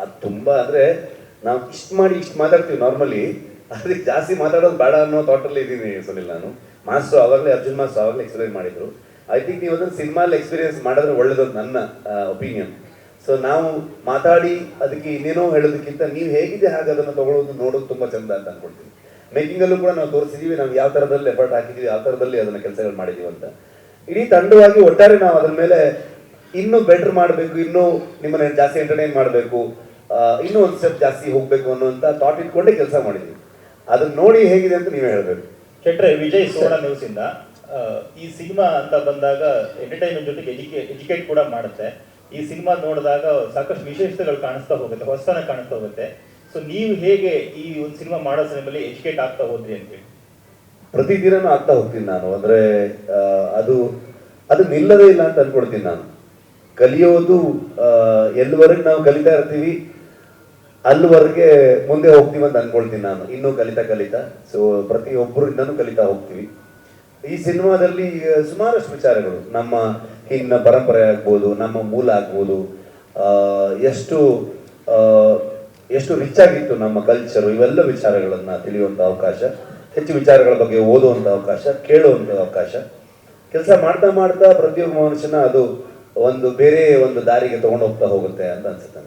ಅದು ತುಂಬ ಅಂದರೆ ನಾವು ಇಷ್ಟು ಮಾಡಿ ಇಷ್ಟು ಮಾತಾಡ್ತೀವಿ ನಾರ್ಮಲಿ, ಅದಕ್ಕೆ ಜಾಸ್ತಿ ಮಾತಾಡೋದು ಬೇಡ ಅನ್ನೋ ಥಾಟಲ್ಲಿ ಇದ್ದೀನಿ ಸುನಿಲ್. ನಾನು ಮಾಸ್ಟರ್ ಆವಾಗಲೇ, ಅರ್ಜುನ್ ಮಾಸ್ಟರ್ ಆವಾಗಲೇ ಎಕ್ಸ್ಪ್ಲೇನ್ ಮಾಡಿದರು. ಐ ಥಿಂಕ್ ನೀವು ಅದನ್ನು ಸಿನಿಮಾಲ್ಲಿ ಎಕ್ಸ್ಪೀರಿಯನ್ಸ್ ಮಾಡಿದ್ರೆ ಒಳ್ಳೇದು ನನ್ನ ಒಪಿನಿಯನ್. ಸೊ ನಾವು ಮಾತಾಡಿ ಅದಕ್ಕೆ ಇನ್ನೇನೋ ಹೇಳೋದಕ್ಕಿಂತ ನೀವು ಹೇಗಿದೆ ಹಾಗೆ ಅದನ್ನು ತೊಗೊಳ್ಳೋದು ನೋಡೋದು ತುಂಬ ಚಂದ ಅಂತ ಅಂದ್ಕೊಳ್ತೀನಿ. ಮೇಕಿಂಗಲ್ಲೂ ಕೂಡ ನಾವು ತೋರಿಸಿದ್ದೀವಿ, ನಾವು ಯಾವ ಥರದಲ್ಲಿ ಎಫರ್ಟ್ ಹಾಕಿದ್ದೀವಿ, ಯಾವ ಥರದಲ್ಲಿ ಅದನ್ನು ಕೆಲಸಗಳು ಮಾಡಿದ್ದೀವಿ ಅಂತ. ಇಡೀ ತಂಡವಾಗಿ ಒಟ್ಟಾರೆ ನಾವು ಅದ್ರ ಮೇಲೆ ಇನ್ನೂ ಬೆಟರ್ ಮಾಡಬೇಕು, ಇನ್ನೂ ನಿಮ್ಮನ್ನು ಜಾಸ್ತಿ ಎಂಟರ್ಟೈನ್ ಮಾಡಬೇಕು, ಇನ್ನೂ ಒಂದು ಸ್ಟೆಪ್ ಜಾಸ್ತಿ ಹೋಗಬೇಕು ಅನ್ನೋಂಥ ಥಾಟ್ ಇಟ್ಕೊಂಡೇ ಕೆಲಸ ಮಾಡಿದ್ವಿ. ಅದನ್ನ ನೋಡಿ ಹೇಗಿದೆ ಅಂತ ನೀವೇ ಹೇಳಬೇಕು. ಶೆಟ್ರೆ, ವಿಜಯ್ ಸುವರ್ಣ ನ್ಯೂಸ್ ಇಂದ ಈ ಸಿನಿಮಾ ಅಂತ ಬಂದಾಗ ಎಂಟರ್ಟೈನ್ಮೆಂಟ್ ಜೊತೆಗೆ ಎಜುಕೇಟ್ ಕೂಡ ಮಾಡುತ್ತೆ. ಈ ಸಿನಿಮಾ ನೋಡಿದಾಗ ಸಾಕಷ್ಟು ವಿಶೇಷತೆಗಳು ಕಾಣಿಸ್ತಾ ಹೋಗುತ್ತೆ, ಹೊಸತನ ಕಾಣಿಸ್ತಾ ಹೋಗುತ್ತೆ. ಸೊ ನೀವು ಹೇಗೆ ಈ ಒಂದು ಸಿನಿಮಾ ಮಾಡೋ ಸಮಯದಲ್ಲಿ ಎಜುಕೇಟ್ ಆಗ್ತಾ ಹೋದ್ರಿ ಅಂತೇಳಿ? ಪ್ರತಿದಿನನೂ ಆಗ್ತಾ ಹೋಗ್ತೀನಿ ನಾನು. ಅಂದರೆ ಅದು ನಿಲ್ಲದೇ ಇಲ್ಲ ಅಂತ ಅನ್ಕೊಳ್ತೀನಿ ನಾನು. ಕಲಿಯೋದು ಎಲ್ಲಿವರೆಗೆ ನಾವು ಕಲಿತಾ ಇರ್ತೀವಿ ಅಲ್ಲಿವರೆಗೆ ಮುಂದೆ ಹೋಗ್ತೀವಿ ಅಂತ ಅನ್ಕೊಳ್ತೀನಿ ನಾನು. ಇನ್ನೂ ಕಲಿತಾ ಸೊ ಪ್ರತಿಯೊಬ್ಬರಿಂದನೂ ಕಲಿತಾ ಹೋಗ್ತೀವಿ. ಈ ಸಿನಿಮಾದಲ್ಲಿ ಸುಮಾರಷ್ಟು ವಿಚಾರಗಳು, ನಮ್ಮ ಹಿಂದಿನ ಪರಂಪರೆ ಆಗ್ಬೋದು, ನಮ್ಮ ಮೂಲ ಆಗ್ಬೋದು, ಎಷ್ಟು ರಿಚ್ ಆಗಿತ್ತು ನಮ್ಮ ಕಲ್ಚರು, ಇವೆಲ್ಲ ವಿಚಾರಗಳನ್ನು ತಿಳಿಯುವಂಥ ಅವಕಾಶ, ಹೆಚ್ಚು ವಿಚಾರಗಳ ಬಗ್ಗೆ ಓದುವಂಥ ಅವಕಾಶ, ಕೇಳುವಂಥ ಅವಕಾಶ. ಕೆಲಸ ಮಾಡ್ತಾ ಪ್ರತಿಯೊಬ್ಬ ಮನುಷ್ಯನ ಅದು ಒಂದು ಬೇರೆ ಒಂದು ದಾರಿಗೆ ತಗೊಂಡು ಹೋಗ್ತಾ ಹೋಗುತ್ತೆ ಅಂತ ಅನ್ಸುತ್ತೆ.